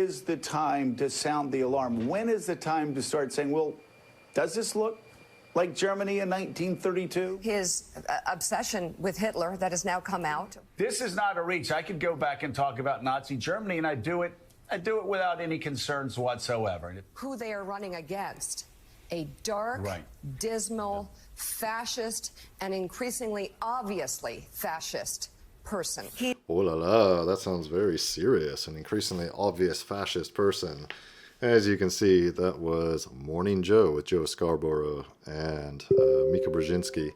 is the time to sound the alarm? When is the time to start saying, well, does this look like Germany in 1932? His obsession with Hitler that has now come out. This is not a reach. I could go back and talk about Nazi Germany, and I do it without any concerns whatsoever. Who they are running against. A dark, dismal, fascist, and increasingly obviously fascist person. Oh la la, that sounds very serious. An increasingly obvious fascist person. As you can see, that was Morning Joe with Joe Scarborough and Mika Brzezinski.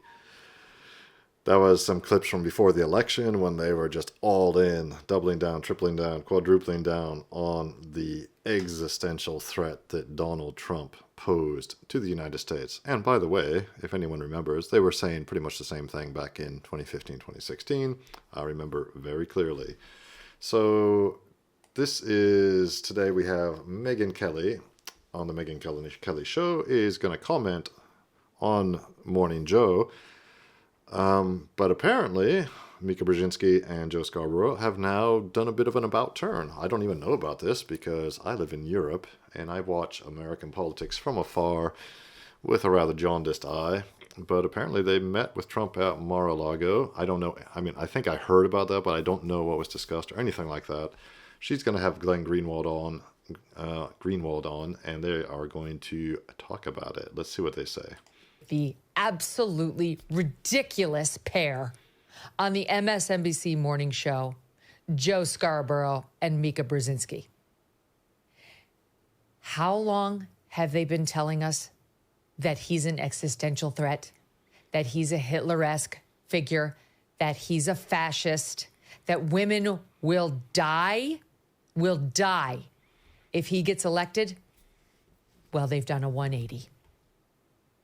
That was some clips from before the election when they were just all in, doubling down, tripling down, quadrupling down on the existential threat that Donald Trump posed to the United States. And by the way, if anyone remembers, they were saying pretty much the same thing back in 2015, 2016. I remember very clearly. So this is, today we have Megyn Kelly on the Megyn Kelly Show is going to comment on Morning Joe. But apparently, Mika Brzezinski and Joe Scarborough have now done a bit of an about turn. I don't even know about this because I live in Europe and I watch American politics from afar with a rather jaundiced eye. But apparently they met with Trump at Mar-a-Lago. I don't know. I mean, I think I heard about that, but I don't know what was discussed or anything like that. She's going to have Glenn Greenwald on, and they are going to talk about it. Let's see what they say. The absolutely ridiculous pair on the MSNBC morning show, Joe Scarborough and Mika Brzezinski. How long have they been telling us that he's an existential threat, that he's a Hitler-esque figure, that he's a fascist, that women will die if he gets elected? Well, they've done a 180.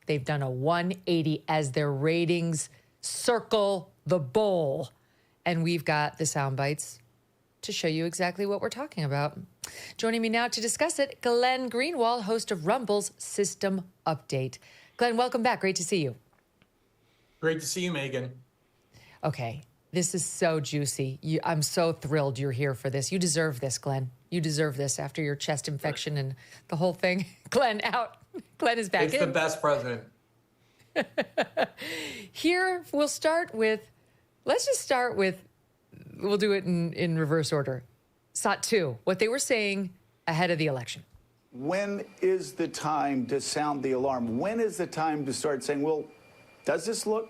They've done a 180 as their ratings circle the bowl. And we've got the sound bites to show you exactly what we're talking about. Joining me now to discuss it, Glenn Greenwald, host of Rumble's System Update. Glenn, welcome back. Great to see you. Great to see you, Megan. Okay, this is so juicy. I'm so thrilled you're here for this. You deserve this, Glenn. You deserve this after your chest infection and the whole thing. Glenn, out. Glenn is back in. It's the best president. Here, we'll start with, let's just start with, we'll do it in reverse order. SOT 2, what they were saying ahead of the election. When is the time to sound the alarm? When is the time to start saying, well, does this look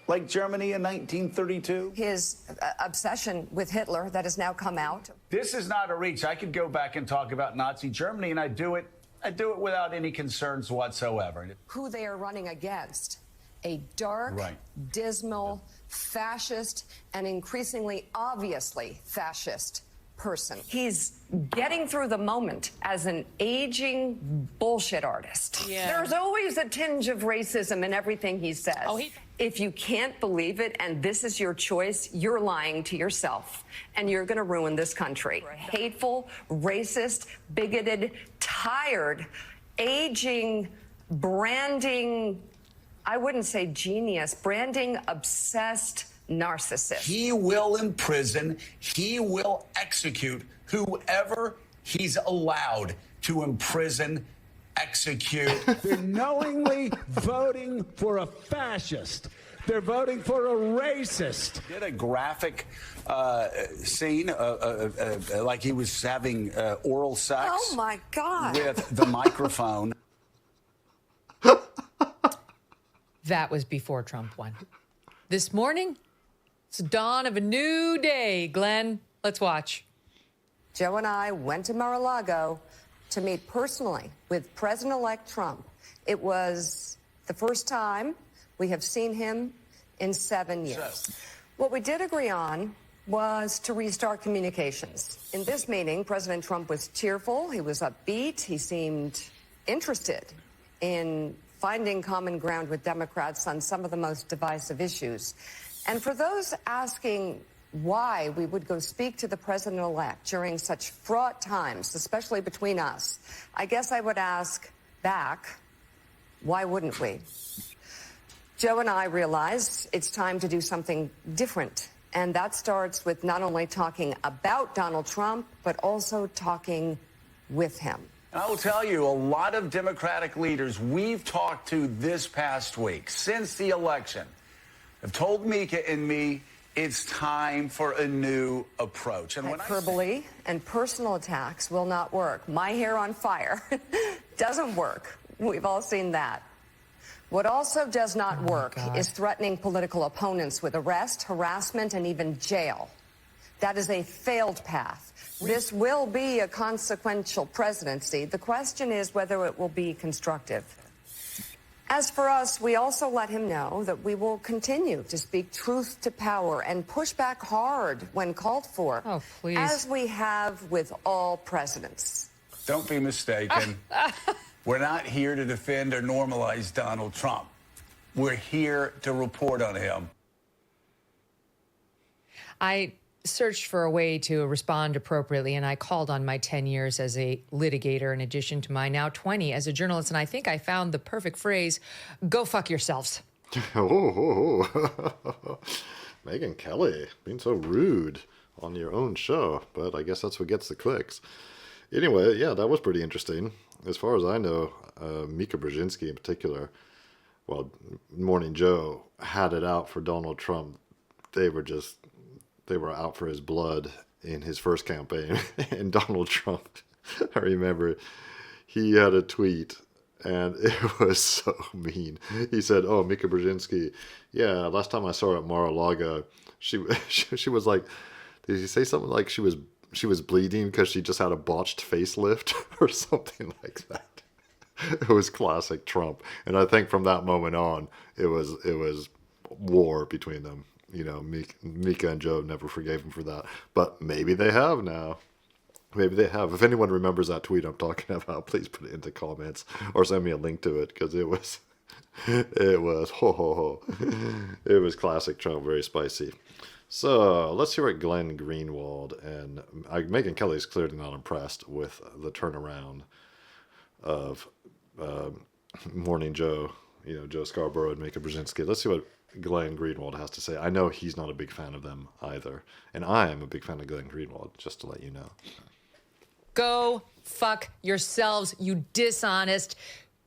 like Germany in 1932? His obsession with Hitler that has now come out. This is not a reach. I could go back and talk about Nazi Germany, and I do it without any concerns whatsoever. Who they are running against. A dark, dismal, fascist, and increasingly obviously fascist person. He's getting through the moment as an aging bullshit artist. Yeah. There's always a tinge of racism in everything he says. If you can't believe it and this is your choice, you're lying to yourself and you're going to ruin this country. Hateful, racist, bigoted, tired, aging, branding, I wouldn't say genius, branding obsessed narcissist. He will imprison, he will execute whoever he's allowed to imprison, execute. They're knowingly voting for a fascist. They're voting for a racist. Did a graphic scene like he was having oral sex. Oh my God. With the microphone. That was before Trump won. This morning, it's the dawn of a new day. Glenn, let's watch. Joe and I went to Mar-a-Lago to meet personally with President-elect Trump. It was the first time we have seen him in 7 years. Yes. What we did agree on was to restart communications. In this meeting, President Trump was cheerful, he was upbeat, he seemed interested in finding common ground with Democrats on some of the most divisive issues. And for those asking why we would go speak to the president-elect during such fraught times, especially between us, I guess I would ask back, why wouldn't we? Joe and I realized it's time to do something different. And that starts with not only talking about Donald Trump, but also talking with him. And I will tell you, a lot of Democratic leaders we've talked to this past week, since the election, have told Mika and me it's time for a new approach. And Hyperbole and personal attacks will not work. My hair on fire doesn't work. We've all seen that. What also does not work is threatening political opponents with arrest, harassment, and even jail. That is a failed path. This will be a consequential presidency. The question is whether it will be constructive. As for us, we also let him know that we will continue to speak truth to power and push back hard when called for. Oh, please. As we have with all presidents. Don't be mistaken. We're not here to defend or normalize Donald Trump. We're here to report on him. I searched for a way to respond appropriately, and I called on my 10 years as a litigator in addition to my now 20 as a journalist, and I think I found the perfect phrase, go fuck yourselves. Megyn Kelly being so rude on your own show, but I guess that's what gets the clicks. Anyway, yeah, that was pretty interesting. As far as I know, Mika Brzezinski in particular, well, Morning Joe had it out for Donald Trump. They were out for his blood in his first campaign. And Donald Trump, I remember, he had a tweet, and it was so mean. He said, "Oh, Mika Brzezinski, yeah, last time I saw her at Mar-a-Lago, she was like, did he say something like she was bleeding because she just had a botched facelift or something like that?" It was classic Trump, and I think from that moment on, it was war between them. You know, Mika and Joe never forgave him for that. But maybe they have now. Maybe they have. If anyone remembers that tweet I'm talking about, please put it into comments or send me a link to it, because it was ho ho ho. It was classic Trump, very spicy. So let's hear what Glenn Greenwald and Megyn Kelly is clearly not impressed with the turnaround of Morning Joe, Joe Scarborough and Mika Brzezinski. Let's see what Glenn Greenwald has to say. I know he's not a big fan of them either. And I am a big fan of Glenn Greenwald, just to let you know. Go fuck yourselves, you dishonest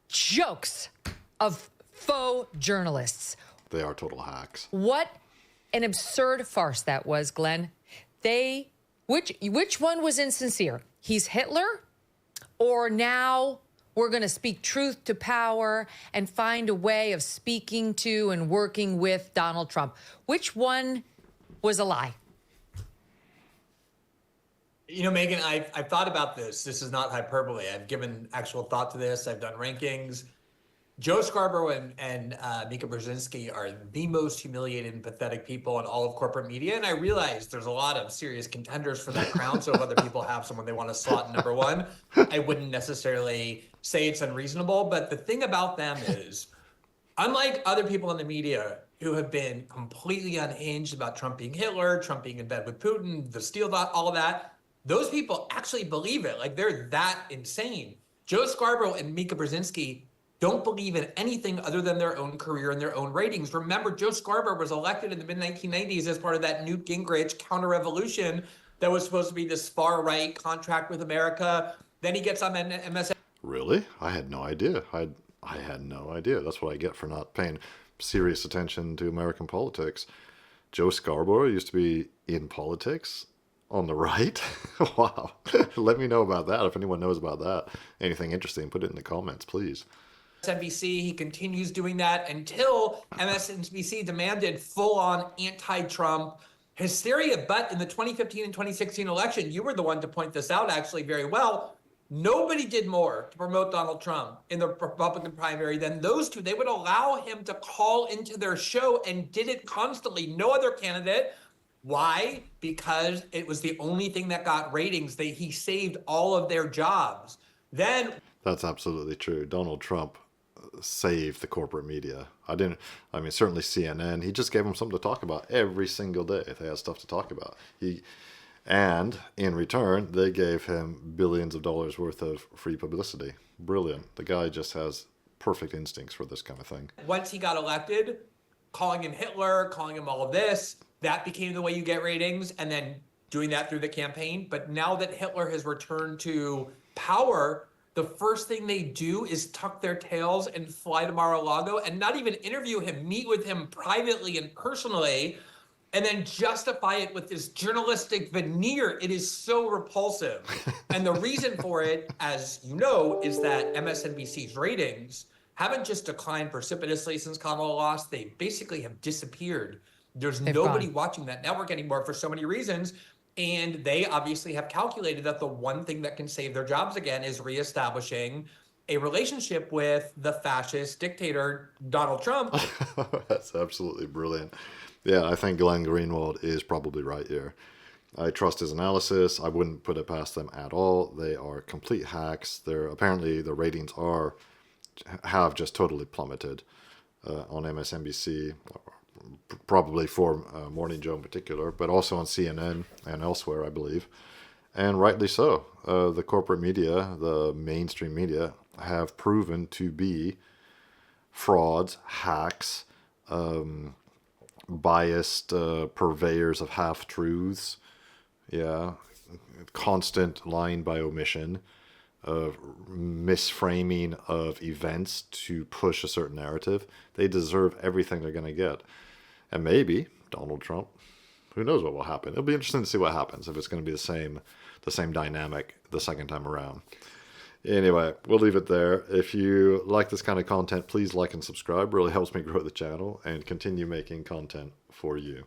jokes of faux journalists. They are total hacks. What an absurd farce that was, Glenn. Which one was insincere? He's Hitler? Or now we're going to speak truth to power and find a way of speaking to and working with Donald Trump? Which one was a lie? Megyn, I've thought about this. This is not hyperbole. I've given actual thought to this. I've done rankings. Joe Scarborough and Mika Brzezinski are the most humiliated and pathetic people in all of corporate media. And I realize there's a lot of serious contenders for that crown. So if other people have someone they want to slot number one, I wouldn't necessarily say it's unreasonable. But the thing about them is, unlike other people in the media who have been completely unhinged about Trump being Hitler, Trump being in bed with Putin, the Steele dot, all of that, those people actually believe it. Like, they're that insane. Joe Scarborough and Mika Brzezinski don't believe in anything other than their own career and their own ratings. Remember, Joe Scarborough was elected in the mid-1990s as part of that Newt Gingrich counter-revolution that was supposed to be this far-right contract with America. Then he gets on MSNBC. Really? I had no idea. I had no idea. That's what I get for not paying serious attention to American politics. Joe Scarborough used to be in politics on the right? Wow. Let me know about that. If anyone knows about that, anything interesting, put it in the comments, please. MSNBC, he continues doing that until MSNBC demanded full-on anti-Trump hysteria. But in the 2015 and 2016 election, you were the one to point this out actually very well. Nobody did more to promote Donald Trump in the Republican primary than those two. They would allow him to call into their show and did it constantly. No other candidate. Why? Because it was the only thing that got ratings. He saved all of their jobs. Then that's absolutely true. Donald Trump saved the corporate media. Certainly CNN. He just gave them something to talk about every single day. They had stuff to talk about. And in return, they gave him billions of dollars worth of free publicity. Brilliant. The guy just has perfect instincts for this kind of thing. Once he got elected, calling him Hitler, calling him all of this, that became the way you get ratings, and then doing that through the campaign. But now that Hitler has returned to power, the first thing they do is tuck their tails and fly to Mar-a-Lago and not even interview him, meet with him privately and personally, and then justify it with this journalistic veneer. It is so repulsive. And the reason for it, as you know, is that MSNBC's ratings haven't just declined precipitously since Kamala lost. They basically have disappeared. There's nobody watching that network anymore for so many reasons. And they obviously have calculated that the one thing that can save their jobs again is reestablishing a relationship with the fascist dictator, Donald Trump. That's absolutely brilliant. Yeah, I think Glenn Greenwald is probably right here. I trust his analysis. I wouldn't put it past them at all. They are complete hacks. Apparently the ratings have just totally plummeted on MSNBC, probably for Morning Joe in particular, but also on CNN and elsewhere, I believe. And rightly so. The corporate media, the mainstream media, have proven to be frauds, hacks, biased purveyors of half-truths, constant lying by omission, misframing of events to push a certain narrative. They deserve everything they're going to get. And maybe Donald Trump, who knows what will happen. It'll be interesting to see what happens, if it's going to be the same dynamic the second time around. Anyway, we'll leave it there. If you like this kind of content, please like and subscribe. It really helps me grow the channel and continue making content for you.